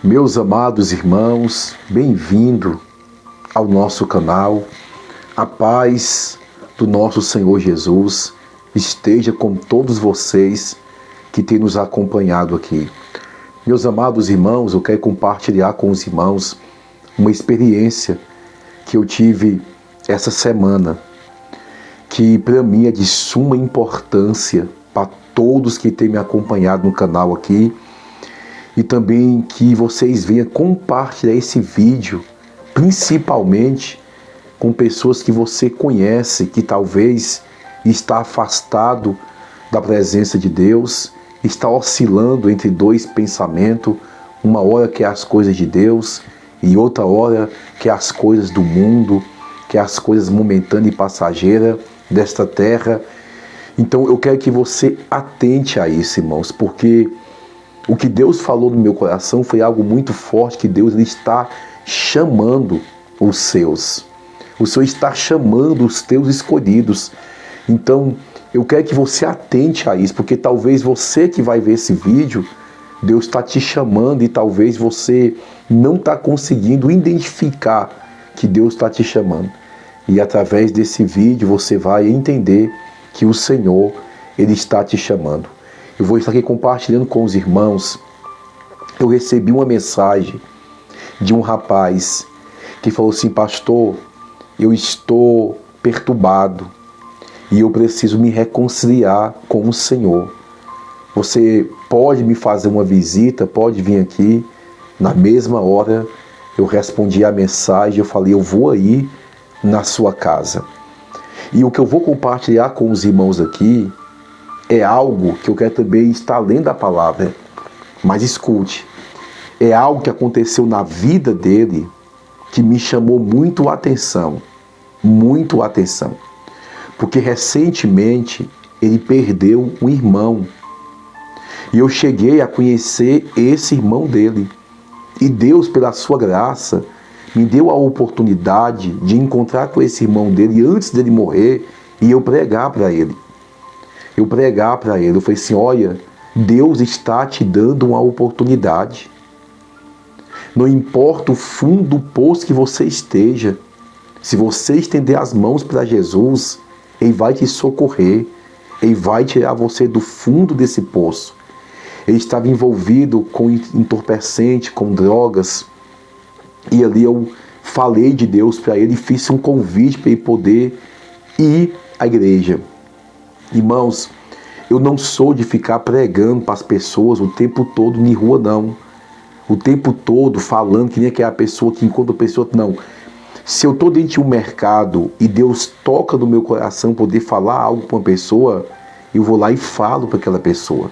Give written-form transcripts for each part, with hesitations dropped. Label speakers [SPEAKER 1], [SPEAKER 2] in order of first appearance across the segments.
[SPEAKER 1] Meus amados irmãos, bem-vindo ao nosso canal. A paz do nosso Senhor Jesus esteja com todos vocês que têm nos acompanhado aqui. Meus amados irmãos, eu quero compartilhar com os irmãos uma experiência que eu tive essa semana, que para mim é de suma importância para todos que têm me acompanhado no canal aqui, e também que vocês venham compartilhar esse vídeo, principalmente com pessoas que você conhece, que talvez está afastado da presença de Deus, está oscilando entre dois pensamentos, uma hora que é as coisas de Deus e outra hora que é as coisas do mundo, que é as coisas momentâneas e passageiras desta terra. Então eu quero que você atente a isso, irmãos, porque o que Deus falou no meu coração foi algo muito forte, que Deus ele está chamando os seus. O Senhor está chamando os teus escolhidos. Então, eu quero que você atente a isso, porque talvez você que vai ver esse vídeo, Deus está te chamando e talvez você não está conseguindo identificar que Deus está te chamando. E através desse vídeo você vai entender que o Senhor ele está te chamando. Eu vou estar aqui compartilhando com os irmãos. Eu recebi uma mensagem de um rapaz que falou assim: pastor, eu estou perturbado e eu preciso me reconciliar com o Senhor. Você pode me fazer uma visita? Pode vir aqui? Na mesma hora eu respondi a mensagem, eu falei: eu vou aí na sua casa. E o que eu vou compartilhar com os irmãos aqui é algo que eu quero também estar lendo a palavra, mas escute, é algo que aconteceu na vida dele que me chamou muito a atenção, porque recentemente ele perdeu um irmão, e eu cheguei a conhecer esse irmão dele, e Deus, pela sua graça, me deu a oportunidade de encontrar com esse irmão dele antes dele morrer, e eu pregar para ele. Eu falei assim: olha, Deus está te dando uma oportunidade. Não importa o fundo do poço que você esteja, se você estender as mãos para Jesus, Ele vai te socorrer, Ele vai tirar você do fundo desse poço. Ele estava envolvido com entorpecente, com drogas, e ali eu falei de Deus para ele e fiz um convite para ele poder ir à igreja. Irmãos, eu não sou de ficar pregando para as pessoas o tempo todo em rua, não. O tempo todo falando que nem aquela pessoa que encontra a pessoa, não. Se eu estou dentro de um mercado e Deus toca no meu coração poder falar algo para uma pessoa, eu vou lá e falo para aquela pessoa.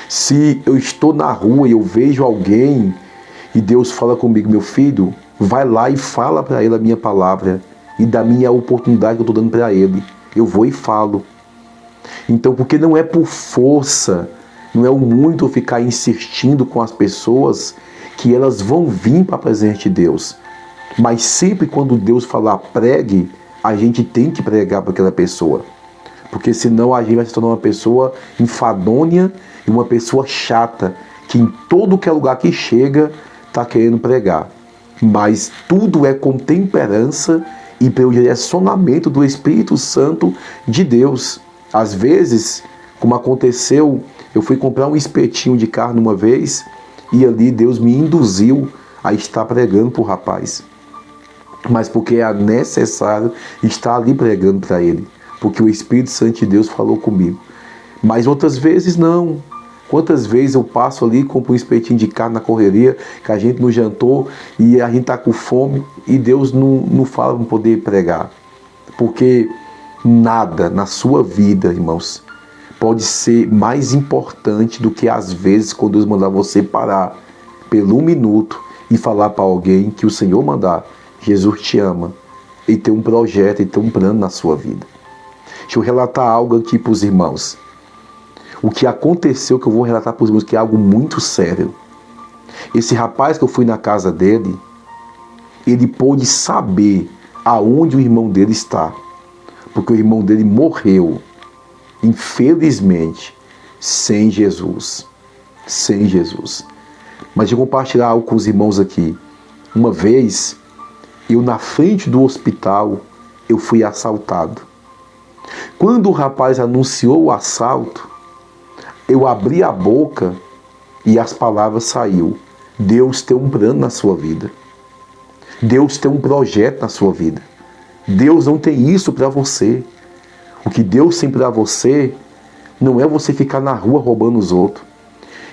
[SPEAKER 1] Se eu estou na rua e eu vejo alguém e Deus fala comigo: meu filho, vai lá e fala para ele a minha palavra e da minha oportunidade que eu estou dando para ele. Eu vou e falo. Então, porque não é por força, não é o muito ficar insistindo com as pessoas que elas vão vir para a presença de Deus. Mas sempre quando Deus falar pregue, a gente tem que pregar para aquela pessoa. Porque senão a gente vai se tornar uma pessoa enfadonha e uma pessoa chata, que em todo que é lugar que chega está querendo pregar. Mas tudo é com temperança e pelo direcionamento do Espírito Santo de Deus. Às vezes, como aconteceu, eu fui comprar um espetinho de carne uma vez e ali Deus me induziu a estar pregando para o rapaz. Mas porque é necessário estar ali pregando para ele, porque o Espírito Santo de Deus falou comigo. Mas outras vezes não. Quantas vezes eu passo ali, compro um espetinho de carne na correria, que a gente não jantou e a gente está com fome e Deus não fala para poder pregar. Porque nada na sua vida, irmãos, pode ser mais importante do que às vezes quando Deus mandar você parar pelo 1 minuto e falar para alguém que o Senhor mandar: Jesus te ama, e tem um projeto, e tem um plano na sua vida. Deixa eu relatar algo aqui para os irmãos. O que aconteceu, que eu vou relatar para os irmãos, que é algo muito sério. Esse rapaz que eu fui na casa dele, ele pôde saber aonde o irmão dele está. Porque o irmão dele morreu, infelizmente, sem Jesus. Mas de compartilhar algo com os irmãos aqui. Uma vez, eu na frente do hospital, eu fui assaltado. Quando o rapaz anunciou o assalto, eu abri a boca e as palavras saíram. Deus tem um plano na sua vida. Deus tem um projeto na sua vida. Deus não tem isso para você. O que Deus tem para você não é você ficar na rua roubando os outros.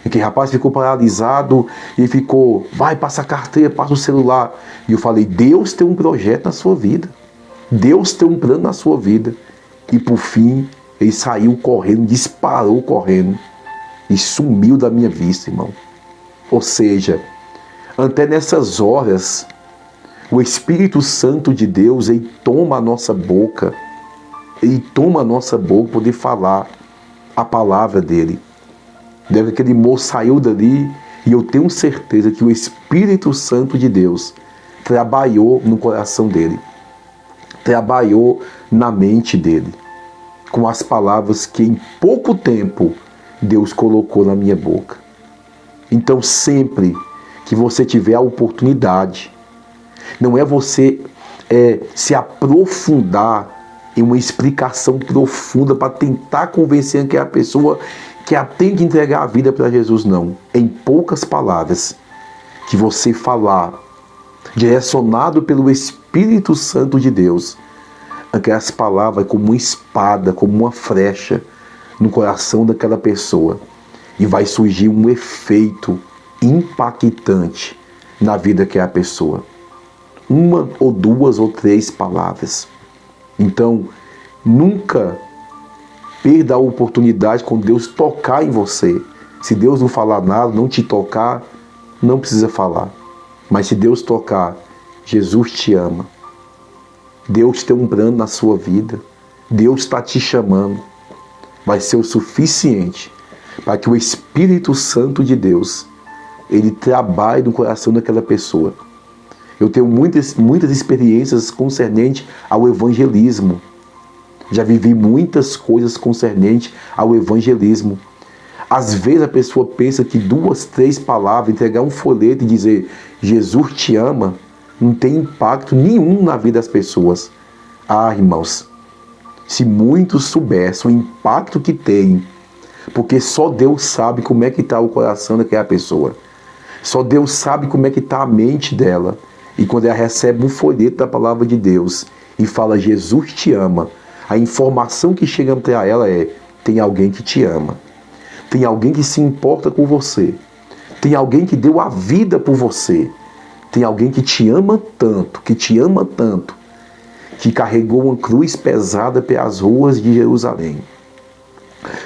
[SPEAKER 1] E que o rapaz ficou paralisado e ficou, vai, passa a carteira, passa o celular. E eu falei, Deus tem um projeto na sua vida. Deus tem um plano na sua vida. E por fim, ele saiu correndo, disparou correndo e sumiu da minha vista, irmão. Ou seja, até nessas horas, o Espírito Santo de Deus, ele toma a nossa boca. Ele toma a nossa boca para poder falar a palavra dele. Deve que aquele moço saiu dali e eu tenho certeza que o Espírito Santo de Deus trabalhou no coração dele. Trabalhou na mente dele. Com as palavras que em pouco tempo Deus colocou na minha boca. Então sempre que você tiver a oportunidade, não é você se aprofundar em uma explicação profunda para tentar convencer que a pessoa que ela tem que entregar a vida para Jesus, não. Em poucas palavras, que você falar, direcionado pelo Espírito Santo de Deus, aquelas palavras como uma espada, como uma flecha no coração daquela pessoa. E vai surgir um efeito impactante na vida que é a pessoa. Uma ou duas ou três palavras. Então, nunca perda a oportunidade quando Deus tocar em você. Se Deus não falar nada, não te tocar, não precisa falar. Mas se Deus tocar, Jesus te ama. Deus tem um plano na sua vida. Deus está te chamando. Vai ser o suficiente para que o Espírito Santo de Deus, ele trabalhe no coração daquela pessoa. Eu tenho muitas experiências concernentes ao evangelismo. Já vivi muitas coisas concernentes ao evangelismo. Às vezes a pessoa pensa que 2, 3 palavras, entregar um folheto e dizer Jesus te ama, não tem impacto nenhum na vida das pessoas. Ah, irmãos, se muitos soubessem o impacto que tem, porque só Deus sabe como é que está o coração daquela pessoa. Só Deus sabe como é que está a mente dela. E quando ela recebe um folheto da palavra de Deus e fala Jesus te ama, a informação que chega para ela é: tem alguém que te ama. Tem alguém que se importa com você. Tem alguém que deu a vida por você. Tem alguém que te ama tanto, que carregou uma cruz pesada pelas ruas de Jerusalém.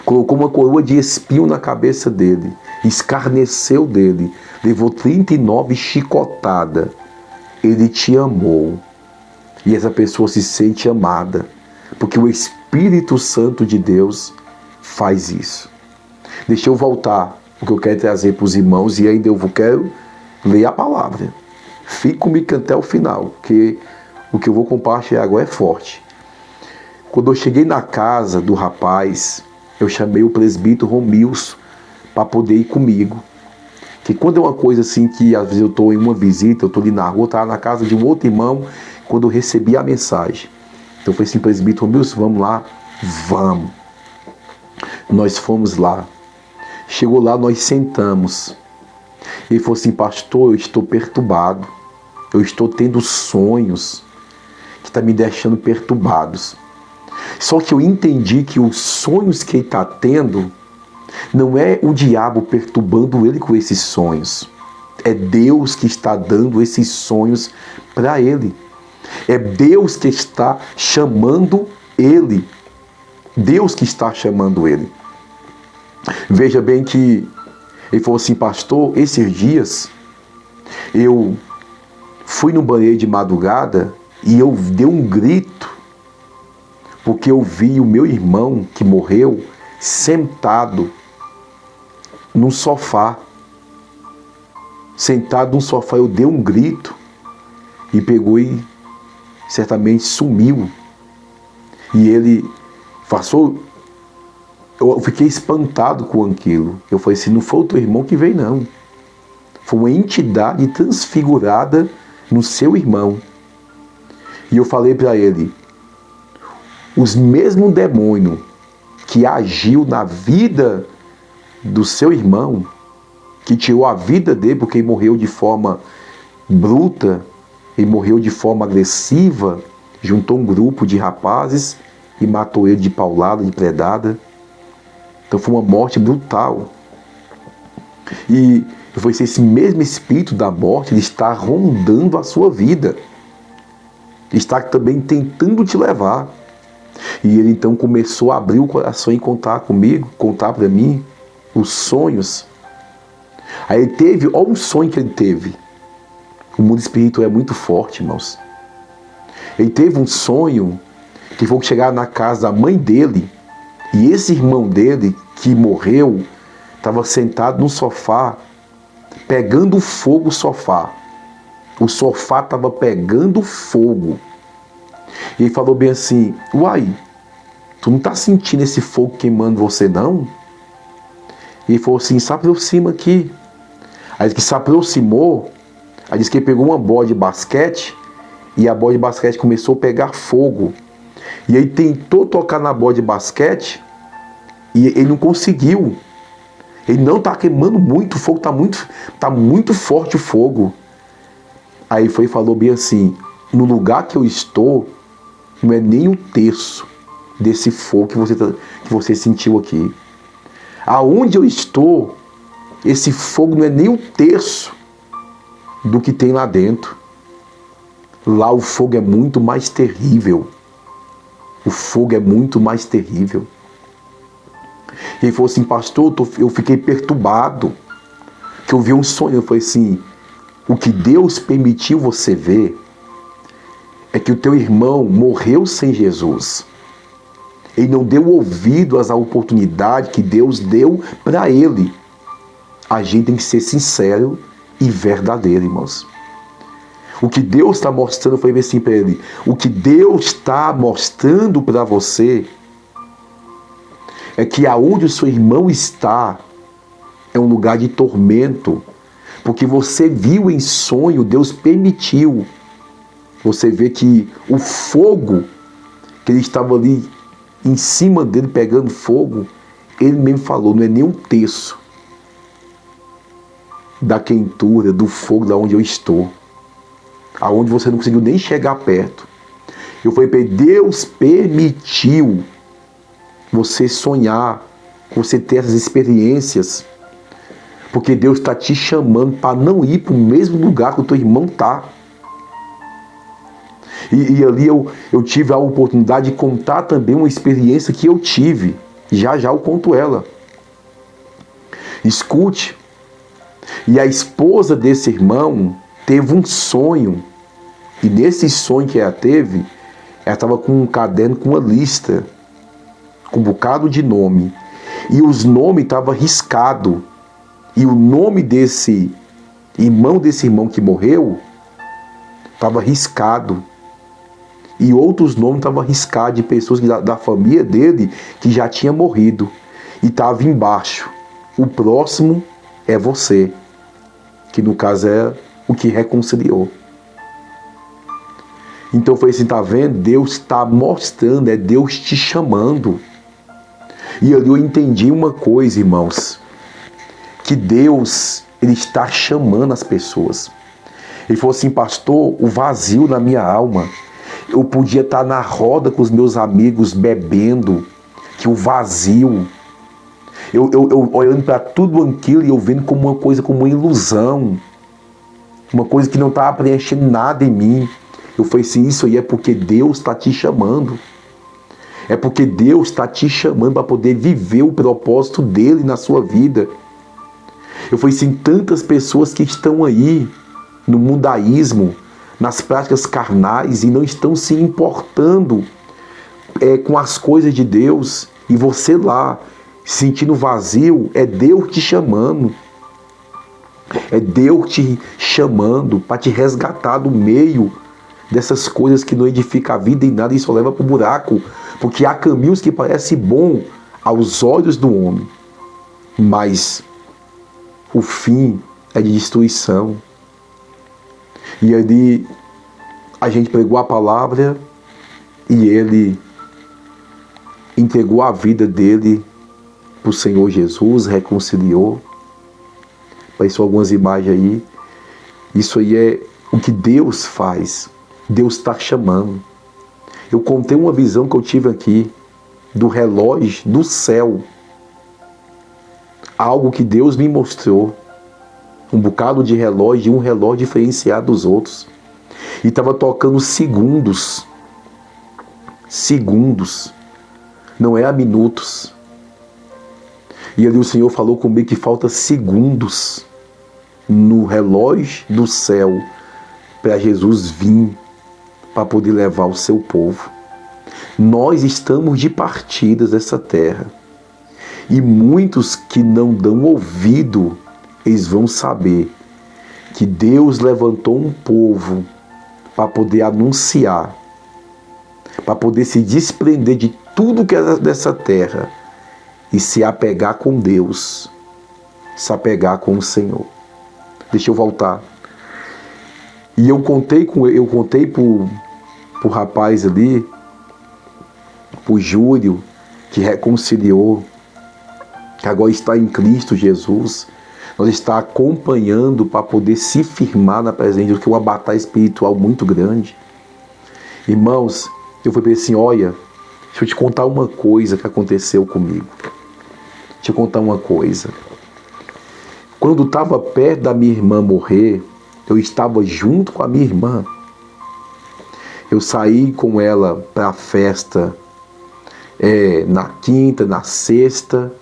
[SPEAKER 1] Colocou uma coroa de espinho na cabeça dele, escarneceu dele, levou 39 chicotadas. Ele te amou. E essa pessoa se sente amada, porque o Espírito Santo de Deus faz isso. Deixa eu voltar, porque eu quero trazer para os irmãos e ainda eu quero ler a palavra. Fique comigo até o final, porque o que eu vou compartilhar agora é forte. Quando eu cheguei na casa do rapaz, eu chamei o presbítero Romilson para poder ir comigo. Que quando é uma coisa assim que às vezes eu estou em uma visita, eu estou ali na rua, estava na casa de um outro irmão, quando eu recebi a mensagem. Então eu falei assim, presbítero Romilson, vamos lá? Vamos. Nós fomos lá. Chegou lá, nós sentamos. Ele falou assim, pastor, eu estou perturbado. Eu estou tendo sonhos que estão me deixando perturbados. Só que eu entendi que os sonhos que ele está tendo não é o diabo perturbando ele com esses sonhos. É Deus que está dando esses sonhos para ele. É Deus que está chamando ele. Deus que está chamando ele. Veja bem que ele falou assim, pastor, esses dias eu fui no banheiro de madrugada e eu dei um grito porque eu vi o meu irmão que morreu sentado num sofá. Sentado num sofá, eu dei um grito e pegou e certamente sumiu. E ele passou. Eu fiquei espantado com aquilo. Eu falei assim, não foi o teu irmão que veio, não. Foi uma entidade transfigurada no seu irmão. E eu falei para ele, os mesmos demônios que agiu na vida do seu irmão, que tirou a vida dele porque ele morreu de forma bruta, ele morreu de forma agressiva, juntou um grupo de rapazes e matou ele de paulada, de predada. Então foi uma morte brutal. E foi esse mesmo espírito da morte, ele está rondando a sua vida. Ele está também tentando te levar. E ele então começou a abrir o coração e contar comigo, contar para mim os sonhos. Aí ele teve, olha um sonho que ele teve. O mundo espiritual é muito forte, irmãos. Ele teve um sonho que foi chegar na casa da mãe dele, e esse irmão dele, que morreu, estava sentado no sofá, pegando fogo o sofá. O sofá estava pegando fogo. E ele falou bem assim, uai, tu não está sentindo esse fogo queimando você não? E ele falou assim, se aproxima aqui. Aí que se aproximou, aí disse que ele pegou uma bola de basquete, e a bola de basquete começou a pegar fogo. E aí tentou tocar na bola de basquete, e ele não conseguiu. Ele não está queimando muito, o fogo tá muito forte o fogo. Aí foi e falou bem assim, no lugar que eu estou, não é nem um terço desse fogo que você sentiu aqui. Aonde eu estou, esse fogo não é nem um terço do que tem lá dentro. Lá o fogo é muito mais terrível. O fogo é muito mais terrível. E ele falou assim, pastor, eu fiquei perturbado, que eu vi um sonho. Eu falei assim, o que Deus permitiu você ver é que o teu irmão morreu sem Jesus. Ele não deu ouvido às oportunidades que Deus deu para ele. A gente tem que ser sincero e verdadeiro, irmãos. O que Deus está mostrando, foi assim para ele, o que Deus está mostrando para você é que aonde o seu irmão está é um lugar de tormento, porque você viu em sonho, Deus permitiu. Você vê que o fogo que ele estava ali em cima dele pegando fogo, ele mesmo falou, não é nem um terço da quentura, do fogo da onde eu estou, aonde você não conseguiu nem chegar perto. Eu falei para ele, Deus permitiu você sonhar, você ter essas experiências, porque Deus está te chamando para não ir para o mesmo lugar que o teu irmão está. E ali eu tive a oportunidade de contar também uma experiência que eu tive. Já eu conto ela. Escute. E a esposa desse irmão teve um sonho. E nesse sonho que ela teve, ela estava com um caderno com uma lista, com um bocado de nome. E os nomes estavam riscados. E o nome desse irmão que morreu estava riscado. E outros nomes estavam riscados de pessoas da família dele que já tinha morrido. E estava embaixo, o próximo é você, que no caso é o que reconciliou. Então foi assim, tá vendo? Deus está mostrando, é Deus te chamando. E ali eu entendi uma coisa, irmãos, que Deus, Ele está chamando as pessoas. Ele falou assim, pastor, o vazio na minha alma, eu podia estar na roda com os meus amigos bebendo, que o vazio, eu olhando para tudo aquilo e eu vendo como uma coisa, como uma ilusão, uma coisa que não estava preenchendo nada em mim. Eu falei assim, isso aí é porque Deus está te chamando. É porque Deus está te chamando para poder viver o propósito dele na sua vida. Eu falei assim, tantas pessoas que estão aí no mundaísmo, nas práticas carnais e não estão se importando com as coisas de Deus, e você lá sentindo vazio, é Deus te chamando. É Deus te chamando para te resgatar do meio dessas coisas que não edificam a vida em nada e só leva para o buraco, porque há caminhos que parecem bons aos olhos do homem, mas o fim, é de destruição. E ali a gente pregou a palavra e ele entregou a vida dele para o Senhor Jesus, reconciliou. Apareceu algumas imagens aí. Isso aí é o que Deus faz. Deus está chamando. Eu contei uma visão que eu tive aqui do relógio do céu. Algo que Deus me mostrou. Um bocado de relógio e um relógio diferenciado dos outros. E estava tocando segundos. Segundos. Não é a minutos. E ali o Senhor falou comigo que falta segundos no relógio do céu para Jesus vir, para poder levar o seu povo. Nós estamos de partidas dessa terra. E muitos que não dão ouvido, eles vão saber que Deus levantou um povo para poder anunciar, para poder se desprender de tudo que é dessa terra e se apegar com Deus, se apegar com o Senhor. Deixa eu voltar. E eu contei pro rapaz ali, pro Júlio, que reconciliou, que agora está em Cristo Jesus. Nós está acompanhando para poder se firmar na presença de Deus, que é uma batalha espiritual muito grande. Irmãos, eu falei assim, olha, deixa eu te contar uma coisa que aconteceu comigo. Deixa eu contar uma coisa. Quando estava perto da minha irmã morrer, eu estava junto com a minha irmã. Eu saí com ela para a festa na quinta, na sexta.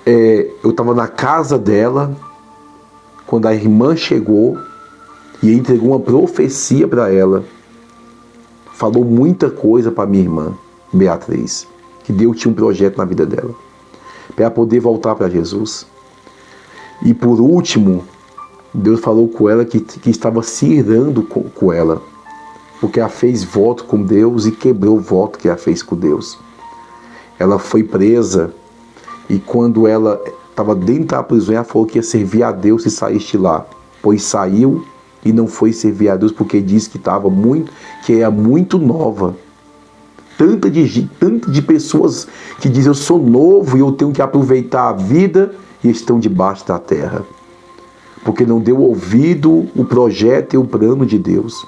[SPEAKER 1] Eu estava na casa dela, quando a irmã chegou e entregou uma profecia para ela. Falou muita coisa para minha irmã, Beatriz, que Deus tinha um projeto na vida dela, para poder voltar para Jesus. E por último, Deus falou com ela que estava se irando com ela, porque ela fez voto com Deus e quebrou o voto que ela fez com Deus. Ela foi presa e quando ela estava dentro da prisão, ela falou que ia servir a Deus se saísse lá. Pois saiu e não foi servir a Deus porque disse que era muito nova. Tanto de pessoas que dizem eu sou novo e eu tenho que aproveitar a vida e estão debaixo da terra. Porque não deu ouvido o projeto e o plano de Deus.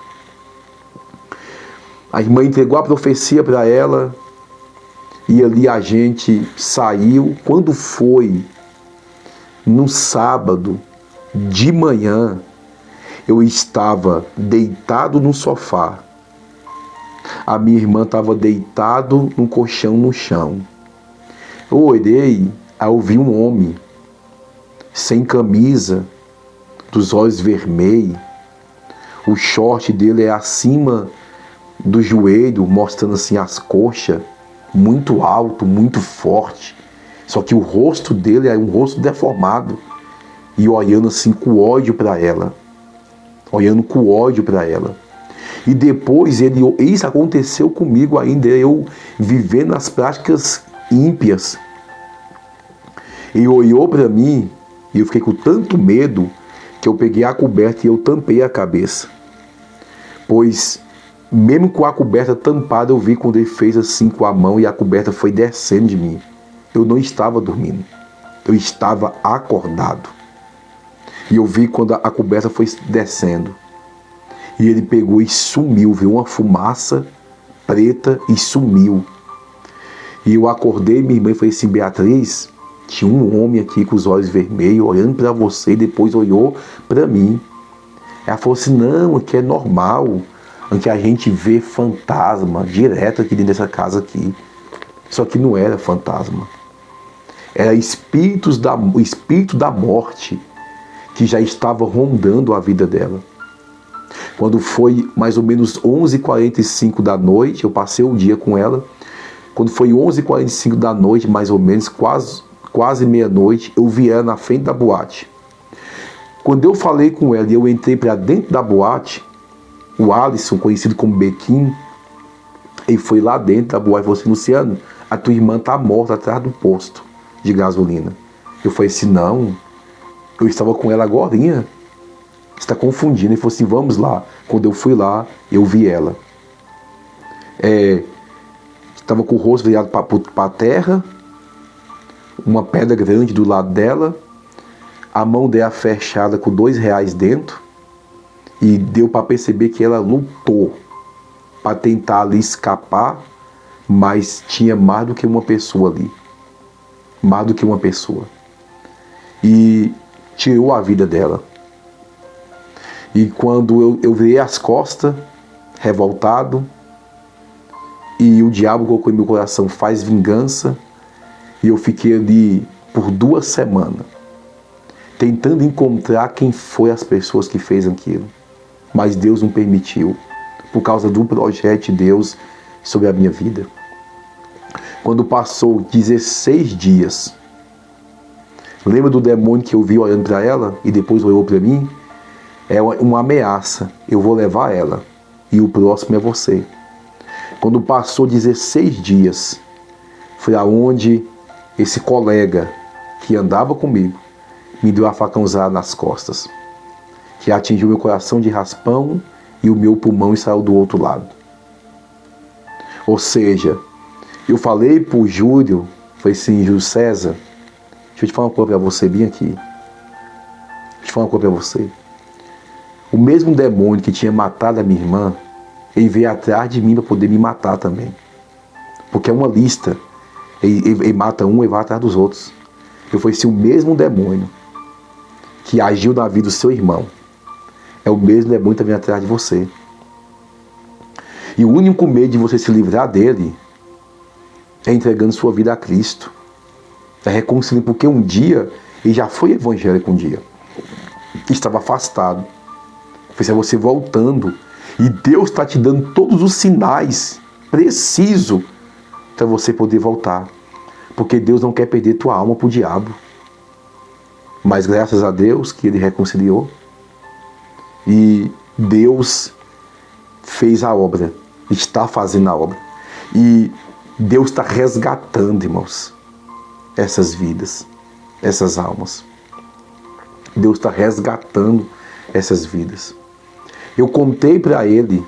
[SPEAKER 1] A irmã entregou a profecia para ela e ali a gente saiu. Quando foi no sábado de manhã, eu estava deitado no sofá. A minha irmã estava deitado num colchão no chão. Eu olhei, aí eu vi um homem sem camisa, dos olhos vermelhos. O short dele é acima do joelho, mostrando assim as coxas, muito alto, muito forte. Só que o rosto dele é um rosto deformado. E olhando assim com ódio para ela. Olhando com ódio para ela. E depois isso aconteceu comigo ainda, eu vivendo as práticas ímpias. Ele olhou para mim e eu fiquei com tanto medo que eu peguei a coberta e eu tampei a cabeça. Pois mesmo com a coberta tampada, eu vi quando ele fez assim com a mão e a coberta foi descendo de mim. Eu não estava dormindo, eu estava acordado. E eu vi quando a coberta foi descendo. E ele pegou e sumiu, viu uma fumaça preta e sumiu. E eu acordei, minha irmã, e falei assim, Beatriz, tinha um homem aqui com os olhos vermelhos, olhando para você, e depois olhou para mim. Ela falou assim, não, aqui é normal, aqui a gente vê fantasma direto aqui dentro dessa casa aqui. Só que não era fantasma. Era o espírito da morte que já estava rondando a vida dela. Quando foi mais ou menos 11h45 da noite, eu passei o dia com ela. Quando foi 11h45 da noite, mais ou menos, quase meia-noite, eu vi ela na frente da boate. Quando eu falei com ela e eu entrei para dentro da boate, o Alisson, conhecido como Bequim, ele foi lá dentro da boate e falou assim, Luciano, a tua irmã está morta atrás do posto de gasolina. Eu falei assim, não, Eu estava com ela agorinha. Você está confundindo. Ele falou assim, vamos lá. Quando eu fui lá, eu vi ela. Estava com o rosto virado para a terra, uma pedra grande do lado dela, a mão dela fechada com R$2 dentro, e deu para perceber que ela lutou para tentar ali escapar, mas tinha mais do que uma pessoa ali. Mais do que uma pessoa. E tirou a vida dela. E quando eu virei as costas, revoltado, e o diabo colocou em meu coração, faz vingança, e eu fiquei ali por 2 semanas, tentando encontrar quem foi as pessoas que fez aquilo. Mas Deus não permitiu, por causa do projeto de Deus sobre a minha vida. Quando passou 16 dias, lembra do demônio que eu vi olhando para ela e depois olhou para mim? É uma ameaça, eu vou levar ela e o próximo é você. Quando passou 16 dias, foi aonde esse colega que andava comigo me deu a facãozada nas costas, que atingiu meu coração de raspão e o meu pulmão e saiu do outro lado. Ou seja, eu falei pro Júlio, foi assim, Júlio César, deixa eu te falar uma coisa para você bem aqui. Deixa eu te falar uma coisa para você. O mesmo demônio que tinha matado a minha irmã, ele veio atrás de mim para poder me matar também. Porque é uma lista. Ele mata um e vai atrás dos outros. Eu fui assim, o mesmo demônio que agiu na vida do seu irmão. É o mesmo demônio que vem atrás de você. E o único meio de você se livrar dele é entregando sua vida a Cristo. É reconciliando, porque um dia ele já foi evangélico um dia. Estava afastado. Foi você voltando. E Deus está te dando todos os sinais precisos para você poder voltar. Porque Deus não quer perder tua alma para o diabo. Mas graças a Deus que Ele reconciliou. E Deus fez a obra. Está fazendo a obra. E Deus está resgatando, irmãos, essas vidas, essas almas. Deus está resgatando essas vidas. Eu contei para ele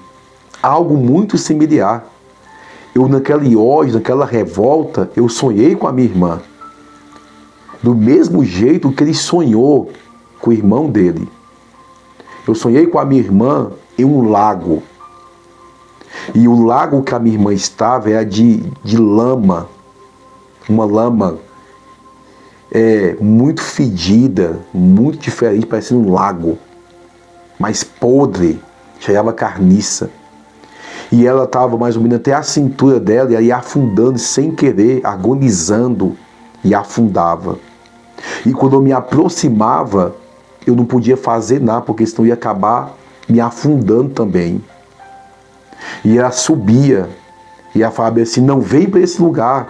[SPEAKER 1] algo muito similar. Eu naquele ódio, naquela revolta, eu sonhei com a minha irmã. Do mesmo jeito que ele sonhou com o irmão dele. Eu sonhei com a minha irmã em um lago. E o lago que a minha irmã estava era de lama. Uma lama muito fedida, muito diferente, parecendo um lago. Mas podre, cheirava carniça. E ela estava mais ou menos até a cintura dela, e aí afundando sem querer, agonizando, e afundava. E quando eu me aproximava, eu não podia fazer nada, porque senão ia acabar me afundando também. E ela subia, e ela falava assim, não vem para esse lugar,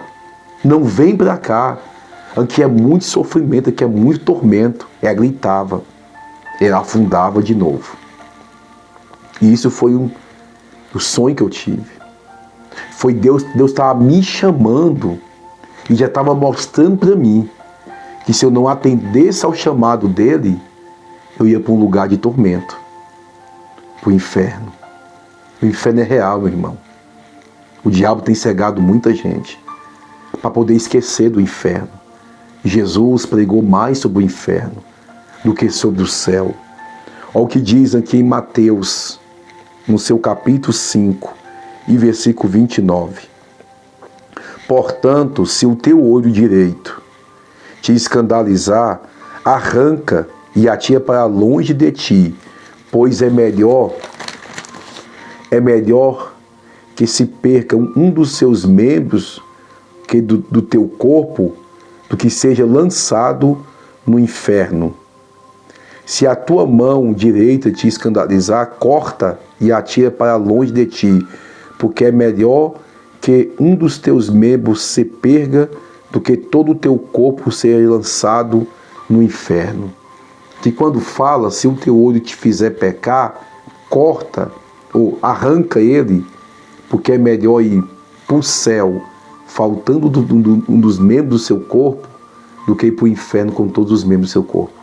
[SPEAKER 1] não vem para cá, aqui é muito sofrimento, aqui é muito tormento. Ela gritava. Ela afundava de novo. E isso foi o sonho que eu tive. Foi Deus estava me chamando e já estava mostrando para mim que se eu não atendesse ao chamado dele, eu ia para um lugar de tormento, para o inferno. O inferno é real, meu irmão. O diabo tem cegado muita gente para poder esquecer do inferno. Jesus pregou mais sobre o inferno do que sobre o céu. Olha o que diz aqui em Mateus, no seu capítulo 5, e versículo 29. Portanto, se o teu olho direito te escandalizar, arranca e atira para longe de ti, pois é melhor que se perca um dos seus membros que do teu corpo, do que seja lançado no inferno. Se a tua mão direita te escandalizar, corta e atira para longe de ti, porque é melhor que um dos teus membros se perca do que todo o teu corpo seja lançado no inferno. Que quando fala, se o teu olho te fizer pecar, corta ou arranca ele, porque é melhor ir para o céu, faltando um dos membros do seu corpo, do que ir para o inferno com todos os membros do seu corpo.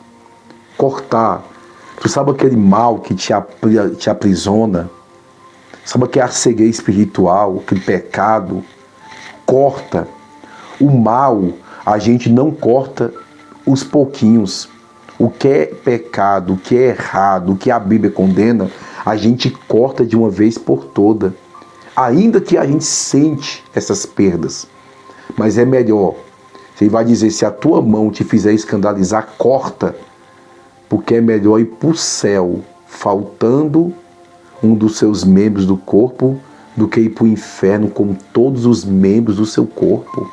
[SPEAKER 1] cortar. Tu sabe aquele mal que te aprisiona? Sabe aquela cegueira espiritual, aquele pecado? Corta. O mal, a gente não corta os pouquinhos. O que é pecado, o que é errado, o que a Bíblia condena, a gente corta de uma vez por toda. Ainda que a gente sente essas perdas. Mas é melhor. Você vai dizer, se a tua mão te fizer escandalizar, corta. Porque é melhor ir para o céu, faltando um dos seus membros do corpo, do que ir para o inferno com todos os membros do seu corpo.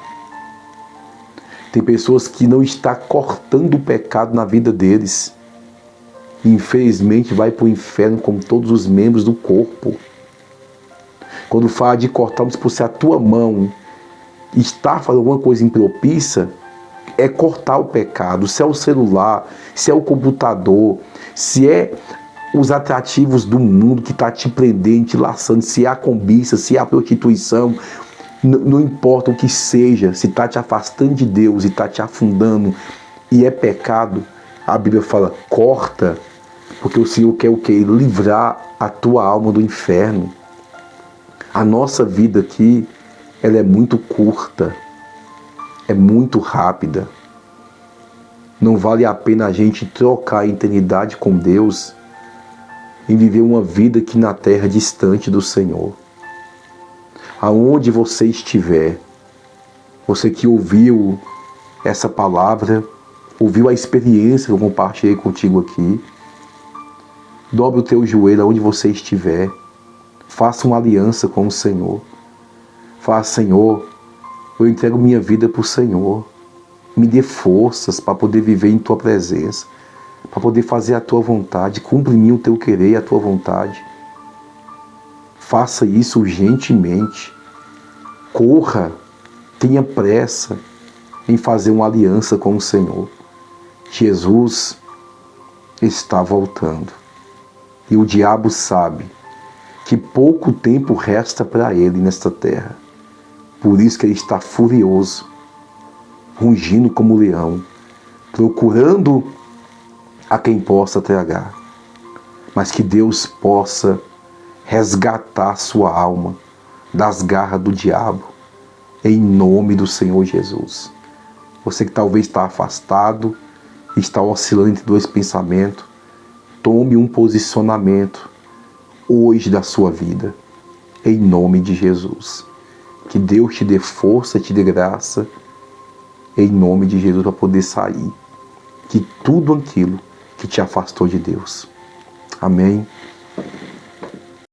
[SPEAKER 1] Tem pessoas que não estão cortando o pecado na vida deles. E, infelizmente, vai para o inferno com todos os membros do corpo. Quando fala de cortar, se a tua mão está fazendo alguma coisa impropícia, é cortar o pecado. Se é o celular, se é o computador, se é os atrativos do mundo que está te prendendo, te laçando, se é a cobiça, se é a prostituição, não importa o que seja, se está te afastando de Deus e está te afundando e é pecado, a Bíblia fala, corta, porque o Senhor quer o quê? Livrar a tua alma do inferno. A nossa vida aqui, ela é muito curta, é muito rápida. Não vale a pena a gente trocar a eternidade com Deus e viver uma vida aqui na terra distante do Senhor. Aonde você estiver, você que ouviu essa palavra, ouviu a experiência que eu compartilhei contigo aqui, dobre o teu joelho aonde você estiver, faça uma aliança com o Senhor. Fala, Senhor, eu entrego minha vida para o Senhor. Me dê forças para poder viver em Tua presença, para poder fazer a Tua vontade, cumpre em mim o Teu querer e a Tua vontade. Faça isso urgentemente. Corra, tenha pressa em fazer uma aliança com o Senhor. Jesus está voltando. E o diabo sabe que pouco tempo resta para ele nesta terra. Por isso que ele está furioso, rugindo como leão, procurando a quem possa tragar. Mas que Deus possa resgatar sua alma das garras do diabo, em nome do Senhor Jesus. Você que talvez está afastado, está oscilando entre dois pensamentos, tome um posicionamento hoje da sua vida, em nome de Jesus. Que Deus te dê força, te dê graça, em nome de Jesus, para poder sair de tudo aquilo que te afastou de Deus. Amém.